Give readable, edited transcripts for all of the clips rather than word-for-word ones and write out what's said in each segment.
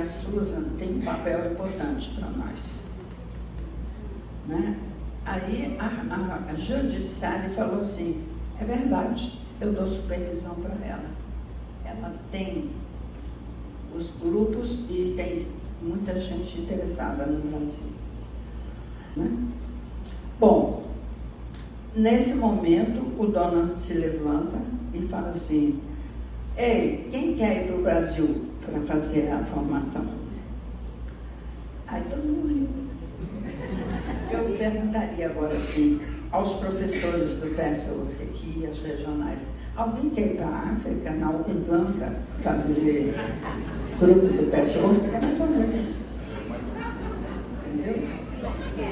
Susan tem um papel importante para nós. Né? Aí a Judith Sally falou assim, é verdade, eu dou supervisão para ela. Ela tem os grupos e tem muita gente interessada no Brasil. Né? Bom, nesse momento o Donald se levanta e fala assim, ei, quem quer ir para o Brasil para fazer a formação? Aí todo mundo riu. Eu perguntaria agora assim, aos professores do Passover aqui, as regionais, alguém quer ir para a África, na Uganda, fazer grupo do Passover? É mais ou menos isso. Entendeu?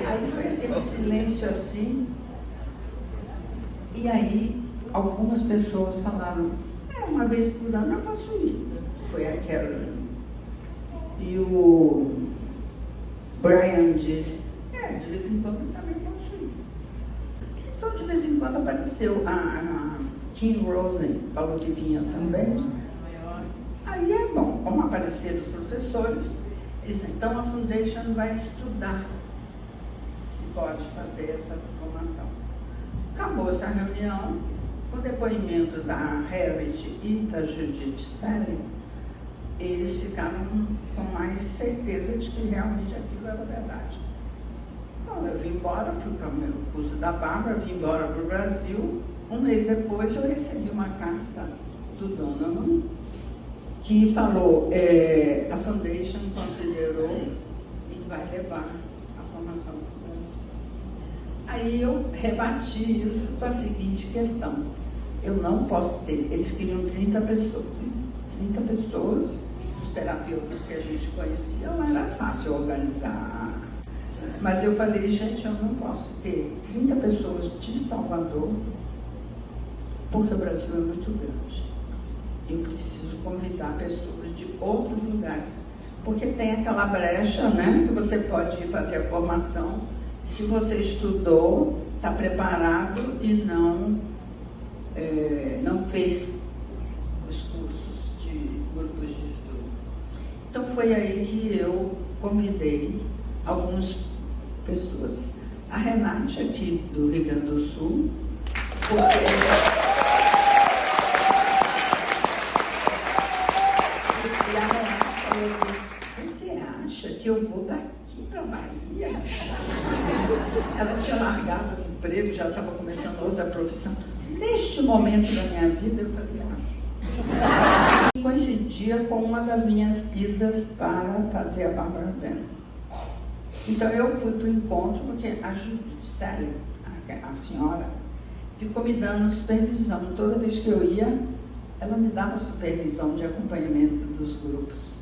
Aí foi aquele silêncio assim, e aí algumas pessoas falaram, uma vez por ano eu posso ir. Foi a Carolyn. E o Brian disse, de vez em quando eu também posso ir. Então, de vez em quando apareceu a Kim Rosen, falou que vinha também. Aí é bom, como apareceram os professores, eles, então a Foundation vai estudar se pode fazer essa formação. Acabou essa reunião, o depoimento da Harriet e da Judith Sally, eles ficaram com mais certeza de que realmente aquilo era verdade. Então, eu vim embora, fui para o meu curso da Bárbara, vim embora para o Brasil. Um mês depois, eu recebi uma carta do Donovan, que falou, a Foundation considerou e vai levar a formação para o Brasil. Aí eu rebati isso com a seguinte questão, eu não posso ter, eles queriam 30 pessoas, 30 pessoas, os terapeutas que a gente conhecia, não era fácil organizar. Mas eu falei, gente, eu não posso ter 30 pessoas de Salvador, porque o Brasil é muito grande. Eu preciso convidar pessoas de outros lugares, porque tem aquela brecha, né, que você pode fazer a formação, se você estudou, está preparado e não fez os cursos de grupos de estudo. Então foi aí que eu convidei algumas pessoas. A Renate aqui do Rio Grande do Sul, porque a Renate falou assim, você acha que eu vou daqui para a Bahia? Ela tinha largado o emprego, já estava começando outra profissão. Neste momento da minha vida, eu falei, acho. Coincidia com uma das minhas idas para fazer a Bárbara Brennan. Então eu fui para o encontro, porque a Judith Sally, a senhora, ficou me dando supervisão. Toda vez que eu ia, ela me dava supervisão de acompanhamento dos grupos.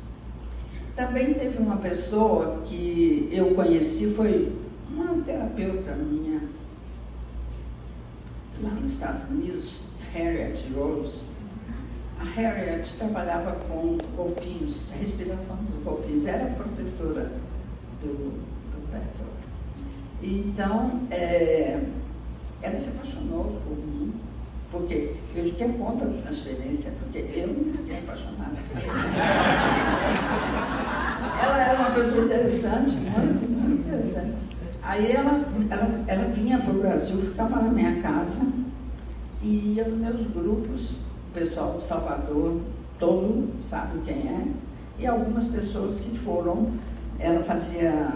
Também teve uma pessoa que eu conheci, foi uma terapeuta minha, lá nos Estados Unidos, Harriet Rose. A Harriet trabalhava com golfinhos, a respiração dos golfinhos, era professora do Passover. Então, ela se apaixonou por mim, porque eu fiquei contra a transferência, porque eu não fiquei apaixonada. Ela era uma pessoa interessante, muito interessante. Aí ela vinha para o Brasil, ficava na minha casa e ia nos meus grupos, o pessoal de Salvador, todo mundo sabe quem é, e algumas pessoas que foram, ela fazia,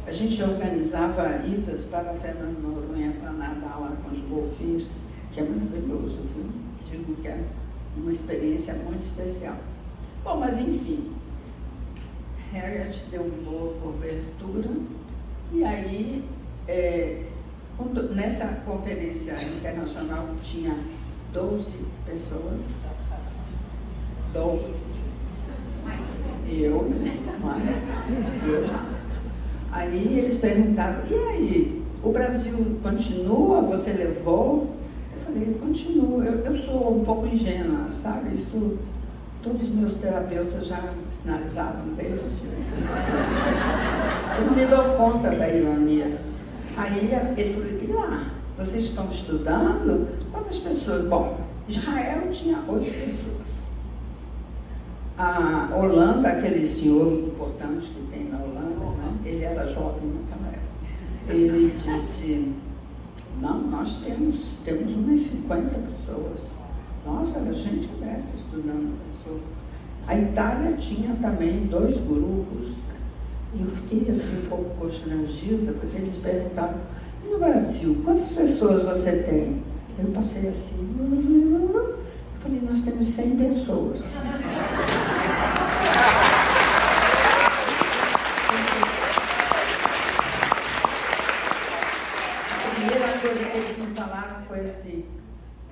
a gente organizava idas para Fernando Noronha para nadar lá com os golfinhos, que é maravilhoso, viu? Digo que é uma experiência muito especial. Bom, mas enfim, Harriet deu uma boa cobertura. E aí, nessa conferência internacional tinha 12 pessoas, 12, eu. Aí eles perguntaram, e aí, o Brasil continua? Você levou? Eu falei, continua. Eu sou um pouco ingênua, sabe? Isso, todos os meus terapeutas já sinalizavam desde. Eu não me dou conta da ironia. Aí ele falou, e lá, vocês estão estudando? Quantas pessoas? Bom, Israel tinha 8 pessoas. A Holanda, aquele senhor importante que tem na Holanda, né? Ele era jovem naquela época. Ele disse, não, nós temos umas 50 pessoas. Nossa, era gente dessa estudando. A Itália tinha também 2 grupos. E eu fiquei assim um pouco constrangida, porque eles perguntavam, e no Brasil, quantas pessoas você tem? Eu passei assim, eu falei, nós temos 100 pessoas. A primeira coisa que eles me falaram foi assim,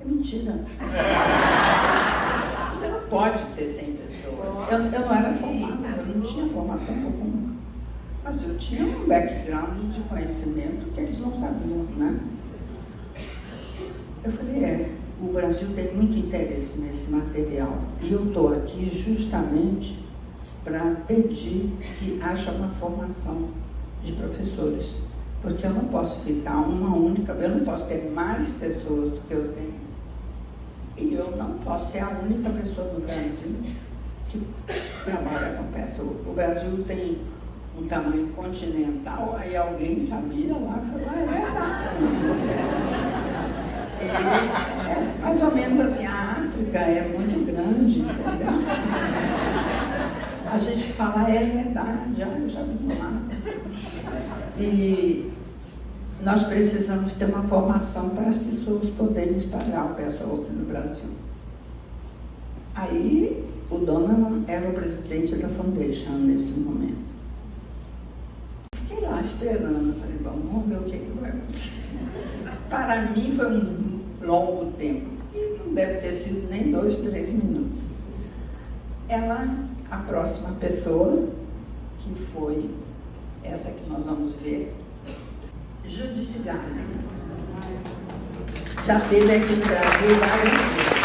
é mentira. Você não pode ter 100 pessoas. Eu não era formada, eu não tinha formação alguma. Mas eu tinha um background de conhecimento que eles não sabiam, né? Eu falei, o Brasil tem muito interesse nesse material. E eu estou aqui justamente para pedir que haja uma formação de professores. Porque eu não posso ficar uma única, eu não posso ter mais pessoas do que eu tenho. E eu não posso ser a única pessoa do Brasil que trabalha com pessoas. O Brasil tem um tamanho continental, aí alguém sabia lá e falou, é verdade. É mais ou menos assim, a África é muito grande, entendeu? A gente fala, é verdade, eu já vi lá. E nós precisamos ter uma formação para as pessoas poderem espalhar o pessoal no Brasil. Aí, o Donovan era o presidente da Foundation nesse momento. Fiquei lá esperando, falei, vamos ver o que vai acontecer. Para mim foi um longo tempo, e não deve ter sido nem 2, 3 minutos. A próxima pessoa, que foi essa que nós vamos ver, Judith Garner. Já esteve aqui no Brasil várias vezes.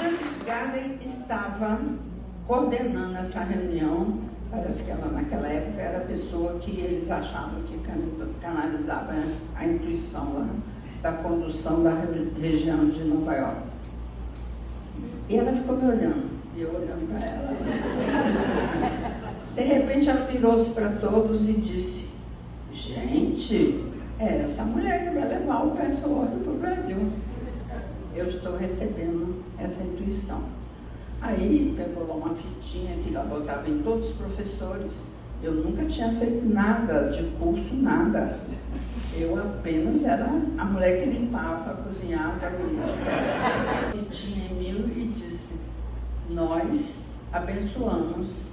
Judith Garner estava coordenando essa reunião. Parece que ela, naquela época, era a pessoa que eles achavam que canalizava a intuição lá, da condução da região de Nova York. E ela ficou me olhando, e eu olhando para ela. De repente, ela virou-se para todos e disse, gente, é essa mulher que vai levar o pessoal para o Brasil. Eu estou recebendo essa intuição. Aí pegou lá uma fitinha que ela botava em todos os professores. Eu nunca tinha feito nada de curso, nada. Eu apenas era a mulher que limpava, cozinhava, fitinha em mim e disse, nós abençoamos,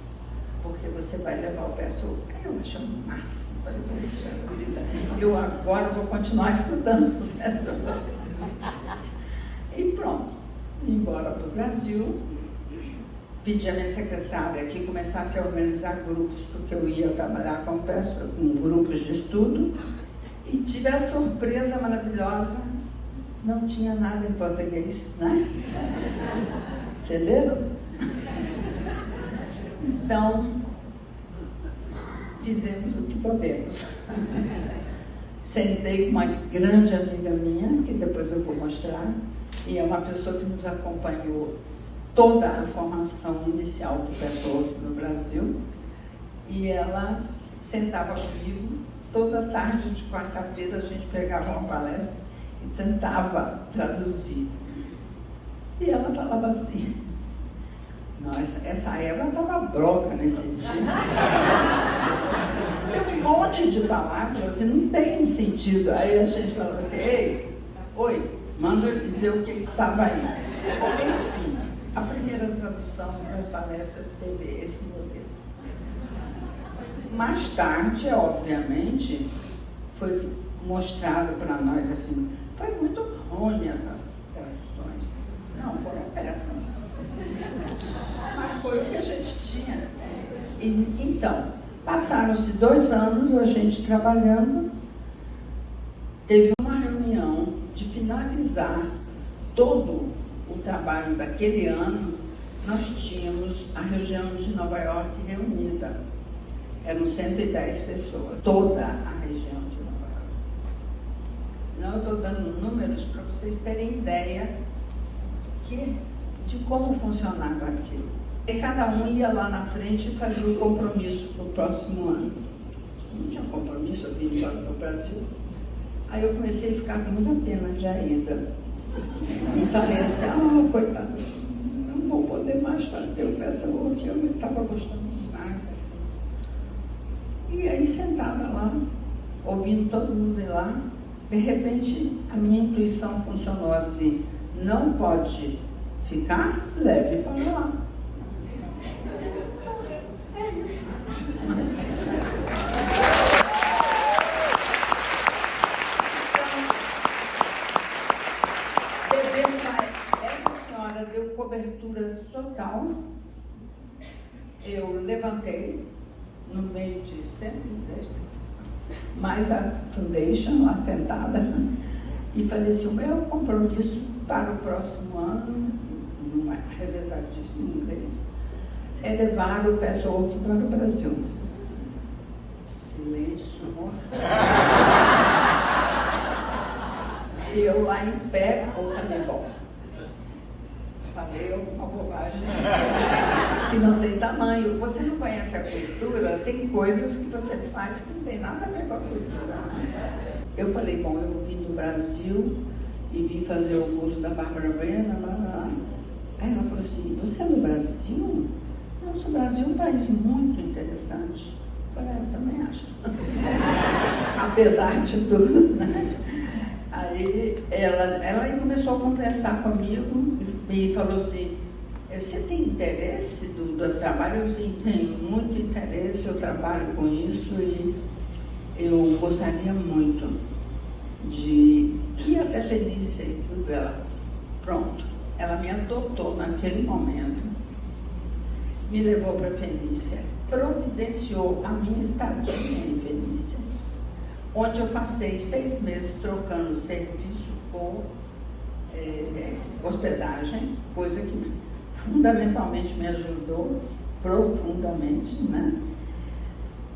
porque você vai levar o pessoal. Aí eu achei o máximo. Falei, poxa vida, eu agora vou continuar estudando. E pronto, fui embora para o Brasil. Pedi a minha secretária que começasse a organizar grupos, porque eu ia trabalhar com grupos de estudo, e tive a surpresa maravilhosa, não tinha nada em português, né? Entenderam? Então, fizemos o que podemos. Sentei com uma grande amiga minha, que depois eu vou mostrar, e é uma pessoa que nos acompanhou toda a formação inicial do pessoal no Brasil, e ela sentava comigo toda tarde de quarta-feira. A gente pegava uma palestra e tentava traduzir. E ela falava assim, nossa, essa Eva estava broca nesse dia. Tem um monte de palavras e não tem um sentido. Aí a gente falava assim, ei, oi, manda dizer o que estava aí. Enfim, a primeira tradução das palestras teve esse modelo. Mais tarde, obviamente, foi mostrado para nós assim, foi muito ruim essas traduções. Não, foram péssimas. Mas foi o que a gente tinha. Então, passaram-se 2 anos a gente trabalhando, teve uma reunião de finalizar todo o trabalho daquele ano. Nós tínhamos a região de Nova York reunida. Eram 110 pessoas, toda a região de Nova York. Não, eu estou dando números para vocês terem ideia que de como funcionava aquilo. E cada um ia lá na frente e fazia um compromisso para o próximo ano. Não tinha compromisso, eu vim embora para o Brasil. Aí eu comecei a ficar com muita pena de Aida. E falei assim, coitada, não vou poder mais fazer o Password, eu estava gostando mais. E aí, sentada lá, ouvindo todo mundo ir lá, de repente, a minha intuição funcionou assim, não pode ficar, leve para lá. É isso. Essa senhora deu cobertura total. Eu levantei no meio de 110, mais a foundation lá sentada, e falei assim, o meu compromisso para o próximo ano, não é revezadíssimo em inglês, é levar o Password para o Brasil. Silêncio mortal. E eu lá em pé, falei, bom, falei alguma bobagem que não tem tamanho. Você não conhece a cultura, tem coisas que você faz que não tem nada a ver com a cultura. Eu falei, bom, eu vim do Brasil e vim fazer o curso da Bárbara Brenner, lá. Aí ela falou assim, você é do Brasil? Nossa, o Brasil é um país muito interessante. Eu falei, eu também acho. Apesar de tudo, né? Aí ela começou a conversar comigo e falou assim, você tem interesse do trabalho? Eu disse, tenho muito interesse, eu trabalho com isso e eu gostaria muito de ir até Fenícia e tudo. Ela, pronto, ela me adotou naquele momento, me levou para Fenícia, providenciou a minha estadia em Fenícia, onde eu passei 6 meses trocando serviço por hospedagem, coisa que fundamentalmente me ajudou profundamente, né?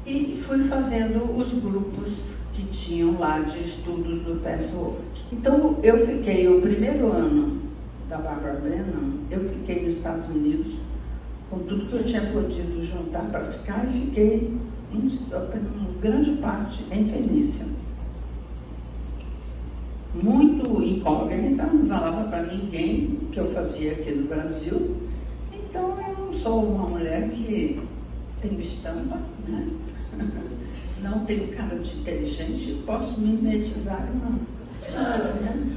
E fui fazendo os grupos que tinham lá de estudos do Password. Então, eu fiquei, o primeiro ano da Bárbara Brennan, eu fiquei nos Estados Unidos com tudo que eu tinha podido juntar para ficar e fiquei uma grande parte em Fenícia. Muito incógnita, não falava para ninguém o que eu fazia aqui no Brasil. Então, eu não sou uma mulher que tem estampa, né? Não tenho cara de inteligente, posso mimetizar uma senhora, né?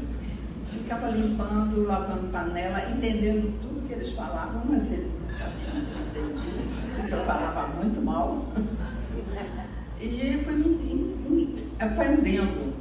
Ficava limpando, lavando panela, entendendo tudo que eles falavam, mas eles não sabiam, não entendiam, porque eu falava muito mal. E fui me aprendendo